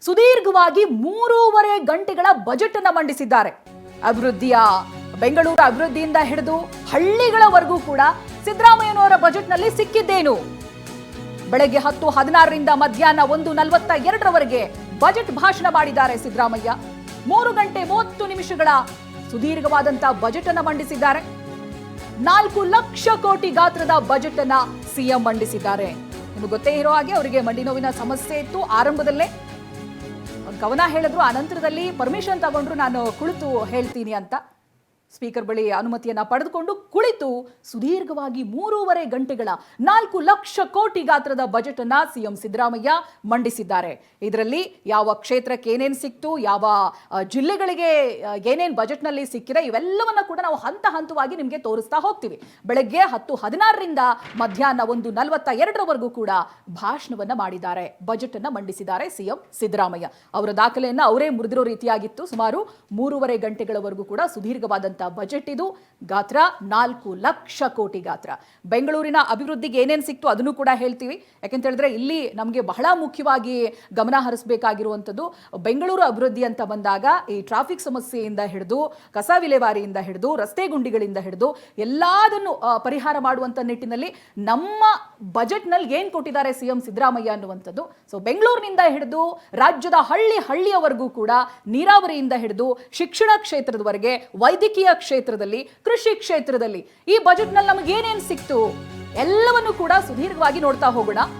ಸುದೀರ್ಘವಾಗಿ 3.5 ಗಂಟೆಗಳ ಬಜೆಟ್ ಅನ್ನ ಮಂಡಿಸಿದ್ದಾರೆ. ಬೆಂಗಳೂರು ಅಭಿವೃದ್ಧಿಯಿಂದ ಹಿಡಿದು ಹಳ್ಳಿಗಳವರೆಗೂ ಕೂಡ ಸಿದ್ದರಾಮಯ್ಯನವರ ಬಜೆಟ್ನಲ್ಲಿ ಸಿಕ್ಕಿದ್ದೇನು? ಬೆಳಗ್ಗೆ 10:16ರಿಂದ ಮಧ್ಯಾಹ್ನ 1:42ರವರೆಗೆ ಬಜೆಟ್ ಭಾಷಣ ಮಾಡಿದ್ದಾರೆ ಸಿದ್ದರಾಮಯ್ಯ. 3 ಗಂಟೆ 30 ನಿಮಿಷಗಳ ಸುದೀರ್ಘವಾದಂತಹ ಬಜೆಟ್ ಅನ್ನ ಮಂಡಿಸಿದ್ದಾರೆ. 4 ಲಕ್ಷ ಕೋಟಿ ಗಾತ್ರದ ಬಜೆಟ್ ಅನ್ನ ಸಿಎಂ ಮಂಡಿಸಿದ್ದಾರೆ. ನಿಮಗೆ ಗೊತ್ತೇ ಇರೋ ಹಾಗೆ ಅವರಿಗೆ ಮಂಡಿ ನೋವಿನ ಸಮಸ್ಯೆ ಇತ್ತು. ಆರಂಭದಲ್ಲೇ ಗಮನ ಹೇಳಿದ್ರು, ಅನಂತರದಲ್ಲಿ ಪರ್ಮಿಷನ್ ತಗೊಂಡ್ರು, ನಾನು ಕುಳಿತು ಹೇಳ್ತೀನಿ ಅಂತ. ಸ್ಪೀಕರ್ ಬಳಿ ಅನುಮತಿಯನ್ನ ಪಡೆದುಕೊಂಡು ಕುಳಿತು ಸುದೀರ್ಘವಾಗಿ 3.5 ಗಂಟೆಗಳ 4 ಲಕ್ಷ ಕೋಟಿ ಗಾತ್ರದ ಬಜೆಟ್ ಅನ್ನ ಸಿಎಂ ಸಿದ್ದರಾಮಯ್ಯ ಮಂಡಿಸಿದ್ದಾರೆ. ಇದರಲ್ಲಿ ಯಾವ ಕ್ಷೇತ್ರಕ್ಕೆ ಏನೇನು ಸಿಕ್ತು, ಯಾವ ಜಿಲ್ಲೆಗಳಿಗೆ ಏನೇನು ಬಜೆಟ್ ನಲ್ಲಿ ಸಿಕ್ಕಿದೆ, ಇವೆಲ್ಲವನ್ನ ಕೂಡ ನಾವು ಹಂತ ಹಂತವಾಗಿ ನಿಮಗೆ ತೋರಿಸ್ತಾ ಹೋಗ್ತೀವಿ. ಬೆಳಗ್ಗೆ 10:16ರಿಂದ ಮಧ್ಯಾಹ್ನ 1:42ರವರೆಗೂ ಕೂಡ ಭಾಷಣವನ್ನ ಮಾಡಿದ್ದಾರೆ, ಬಜೆಟ್ ಅನ್ನ ಮಂಡಿಸಿದ್ದಾರೆ ಸಿಎಂ ಸಿದ್ದರಾಮಯ್ಯ. ಅವರ ದಾಖಲೆಯನ್ನ ಅವರೇ ಮುರಿದಿರೋ ರೀತಿಯಾಗಿತ್ತು. ಸುಮಾರು 3.5 ಗಂಟೆಗಳವರೆಗೂ ಕೂಡ ಸುದೀರ್ಘವಾದಂತಹ ಬಜೆಟ್ ಇದು. ಗಾತ್ರ 4 ಲಕ್ಷ ಕೋಟಿ ಗಾತ್ರ. ಬೆಂಗಳೂರಿನ ಅಭಿವೃದ್ಧಿಗೆ ಏನೇನು ಸಿಕ್ತು ಅದನ್ನು ಕೂಡ ಹೇಳ್ತೀವಿ. ಯಾಕೆಂತ ಹೇಳಿದ್ರೆ ಇಲ್ಲಿ ನಮಗೆ ಬಹಳ ಮುಖ್ಯವಾಗಿ ಗಮನ ಹರಿಸಬೇಕಾಗಿರುವಂಥದ್ದು ಬೆಂಗಳೂರು ಅಭಿವೃದ್ಧಿ ಅಂತ ಬಂದಾಗ ಈ ಟ್ರಾಫಿಕ್ ಸಮಸ್ಯೆಯಿಂದ ಹಿಡಿದು ಕಸ ವಿಲೇವಾರಿಯಿಂದ ಹಿಡಿದು ರಸ್ತೆ ಗುಂಡಿಗಳಿಂದ ಹಿಡಿದು ಎಲ್ಲದನ್ನು ಪರಿಹಾರ ಮಾಡುವಂತ ನಿಟ್ಟಿನಲ್ಲಿ ನಮ್ಮ ಬಜೆಟ್ನಲ್ಲಿ ಏನ್ ಕೊಟ್ಟಿದ್ದಾರೆ ಸಿಎಂ ಸಿದ್ದರಾಮಯ್ಯ ಅನ್ನುವಂಥದ್ದು. ಸೊ ಬೆಂಗಳೂರಿನಿಂದ ಹಿಡಿದು ರಾಜ್ಯದ ಹಳ್ಳಿಯವರೆಗೂ ಕೂಡ ನೀರಾವರಿಯಿಂದ ಹಿಡಿದು ಶಿಕ್ಷಣ ಕ್ಷೇತ್ರದವರೆಗೆ, ವೈದ್ಯಕೀಯ ಕ್ಷೇತ್ರದಲ್ಲಿ, ಕೃಷಿ ಕ್ಷೇತ್ರದಲ್ಲಿ ಈ ಬಜೆಟ್ನಲ್ಲಿ ನಮಗೆ ಏನೇನು ಸಿಕ್ತು ಎಲ್ಲವನ್ನು ಕೂಡ ಸುದೀರ್ಘವಾಗಿ ನೋಡ್ತಾ ಹೋಗೋಣ.